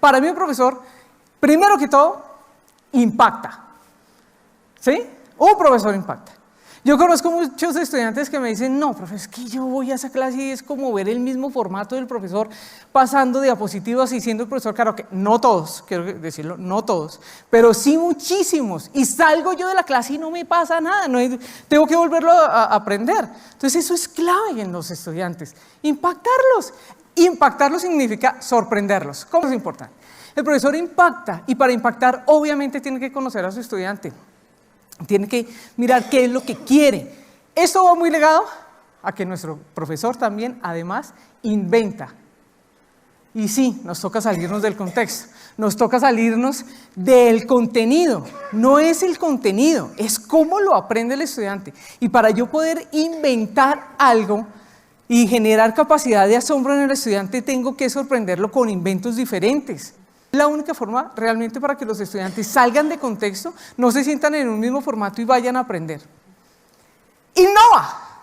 Para mí un profesor, primero que todo, impacta. ¿Sí? Un profesor impacta. Yo conozco muchos estudiantes que me dicen, no, profe, es que yo voy a esa clase y es como ver el mismo formato del profesor pasando diapositivas y siendo el profesor, claro que no todos, quiero decirlo, no todos, pero sí muchísimos. Y salgo yo de la clase y no me pasa nada, tengo que volverlo a aprender. Entonces eso es clave en los estudiantes, impactarlos. Impactarlos significa sorprenderlos. ¿Cómo es importante? El profesor impacta y para impactar obviamente tiene que conocer a su estudiante. Tiene que mirar qué es lo que quiere. Esto va muy ligado a que nuestro profesor también, además, inventa. Y sí, nos toca salirnos del contexto, nos toca salirnos del contenido. No es el contenido, es cómo lo aprende el estudiante. Y para yo poder inventar algo y generar capacidad de asombro en el estudiante, tengo que sorprenderlo con inventos diferentes. La única forma realmente para que los estudiantes salgan de contexto, no se sientan en un mismo formato y vayan a aprender. ¡Innova!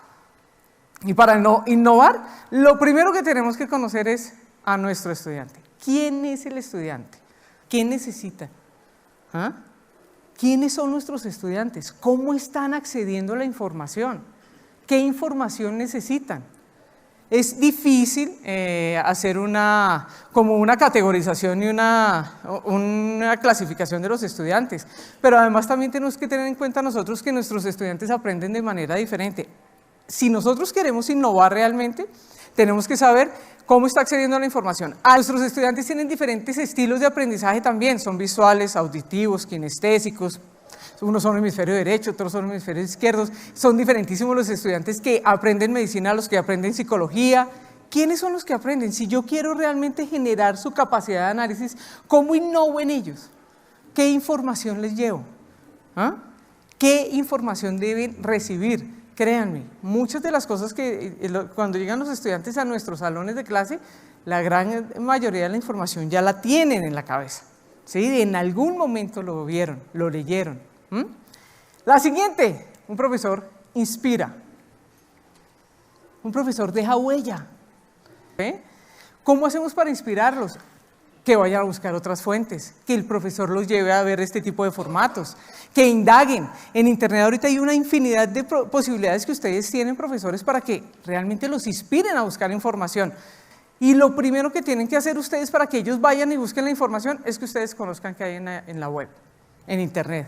Y para innovar, lo primero que tenemos que conocer es a nuestro estudiante. ¿Quién es el estudiante? ¿Qué necesita? ¿Ah? ¿Quiénes son nuestros estudiantes? ¿Cómo están accediendo a la información? ¿Qué información necesitan? Es difícil hacer como una categorización y una clasificación de los estudiantes, pero además también tenemos que tener en cuenta nosotros que nuestros estudiantes aprenden de manera diferente. Si nosotros queremos innovar realmente, tenemos que saber cómo está accediendo a la información. Nuestros estudiantes tienen diferentes estilos de aprendizaje también, son visuales, auditivos, kinestésicos. Unos son hemisferio derecho, otros son hemisferio izquierdo. Son diferentísimos los estudiantes que aprenden medicina, los que aprenden psicología. ¿Quiénes son los que aprenden? Si yo quiero realmente generar su capacidad de análisis, ¿cómo innovo en ellos? ¿Qué información les llevo? ¿Ah? ¿Qué información deben recibir? Créanme, muchas de las cosas que cuando llegan los estudiantes a nuestros salones de clase, la gran mayoría de la información ya la tienen en la cabeza. ¿Sí? En algún momento lo vieron, lo leyeron. La siguiente, un profesor inspira, un profesor deja huella. ¿Cómo hacemos para inspirarlos? Que vayan a buscar otras fuentes, que el profesor los lleve a ver este tipo de formatos, que indaguen. En internet ahorita hay una infinidad de posibilidades que ustedes tienen, profesores, para que realmente los inspiren a buscar información. Y lo primero que tienen que hacer ustedes para que ellos vayan y busquen la información es que ustedes conozcan qué hay en la web, en internet,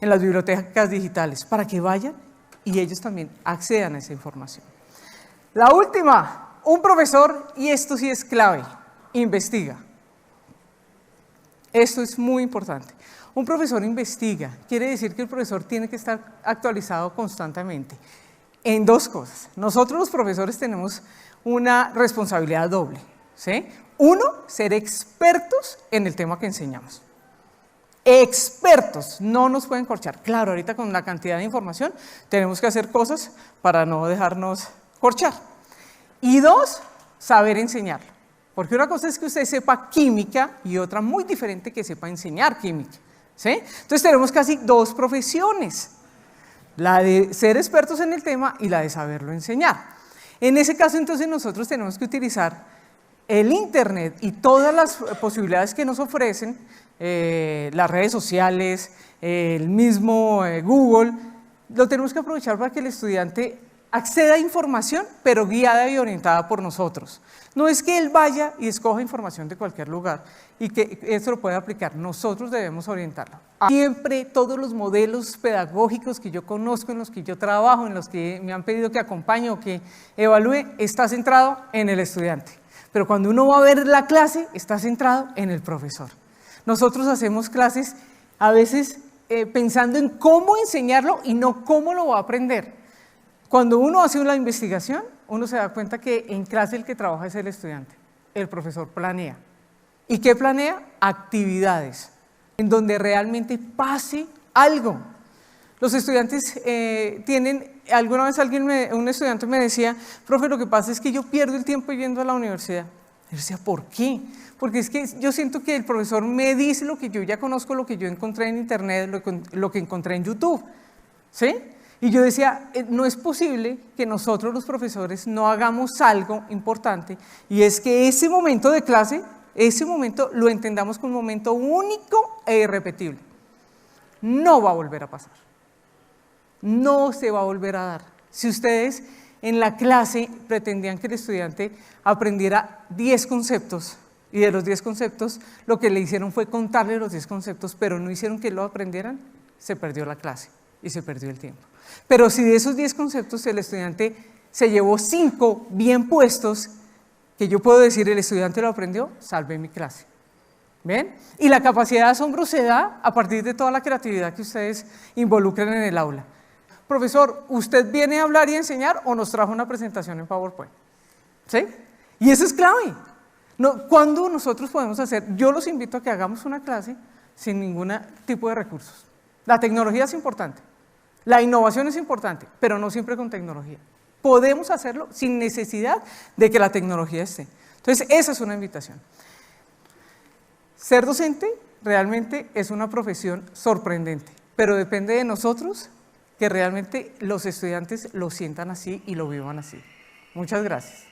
en las bibliotecas digitales, para que vayan y ellos también accedan a esa información. La última, un profesor, y esto sí es clave, investiga. Esto es muy importante. Un profesor investiga, quiere decir que el profesor tiene que estar actualizado constantemente en dos cosas. Nosotros los profesores tenemos una responsabilidad doble, ¿sí? Uno, ser expertos en el tema que enseñamos. Expertos, no nos pueden corchar. Claro, ahorita con la cantidad de información tenemos que hacer cosas para no dejarnos corchar. Y dos, saber enseñarlo. Porque una cosa es que usted sepa química y otra muy diferente que sepa enseñar química, ¿sí? Entonces tenemos casi dos profesiones, la de ser expertos en el tema y la de saberlo enseñar. En ese caso entonces nosotros tenemos que utilizar el internet y todas las posibilidades que nos ofrecen, las redes sociales, el mismo Google, lo tenemos que aprovechar para que el estudiante acceda a información, pero guiada y orientada por nosotros. No es que él vaya y escoja información de cualquier lugar y que eso lo pueda aplicar, nosotros debemos orientarlo. Siempre todos los modelos pedagógicos que yo conozco, en los que yo trabajo, en los que me han pedido que acompañe o que evalúe, está centrado en el estudiante. Pero cuando uno va a ver la clase, está centrado en el profesor. Nosotros hacemos clases a veces pensando en cómo enseñarlo y no cómo lo va a aprender. Cuando uno hace una investigación, uno se da cuenta que en clase el que trabaja es el estudiante, el profesor planea. ¿Y qué planea? Actividades, en donde realmente pase algo. Los estudiantes alguna vez un estudiante me decía, profe, lo que pasa es que yo pierdo el tiempo yendo a la universidad. Yo decía, ¿por qué? Porque es que yo siento que el profesor me dice lo que yo ya conozco, lo que yo encontré en internet, lo que encontré en YouTube, ¿sí? Y yo decía, no es posible que nosotros los profesores no hagamos algo importante y es que ese momento de clase ese momento lo entendamos como un momento único e irrepetible. No va a volver a pasar. No se va a volver a dar. Si ustedes en la clase pretendían que el estudiante aprendiera 10 conceptos, y de los 10 conceptos lo que le hicieron fue contarle los 10 conceptos, pero no hicieron que lo aprendieran, se perdió la clase y se perdió el tiempo. Pero si de esos 10 conceptos el estudiante se llevó 5 bien puestos, que yo puedo decir el estudiante lo aprendió, salvé mi clase. ¿Ven? Y la capacidad de asombro se da a partir de toda la creatividad que ustedes involucren en el aula. Profesor, ¿usted viene a hablar y a enseñar o nos trajo una presentación en PowerPoint? ¿Sí? Y eso es clave. No, ¿cuándo nosotros podemos hacer? Yo los invito a que hagamos una clase sin ningún tipo de recursos. La tecnología es importante, la innovación es importante, pero no siempre con tecnología. Podemos hacerlo sin necesidad de que la tecnología esté. Entonces, esa es una invitación. Ser docente realmente es una profesión sorprendente, pero depende de nosotros que realmente los estudiantes lo sientan así y lo vivan así. Muchas gracias.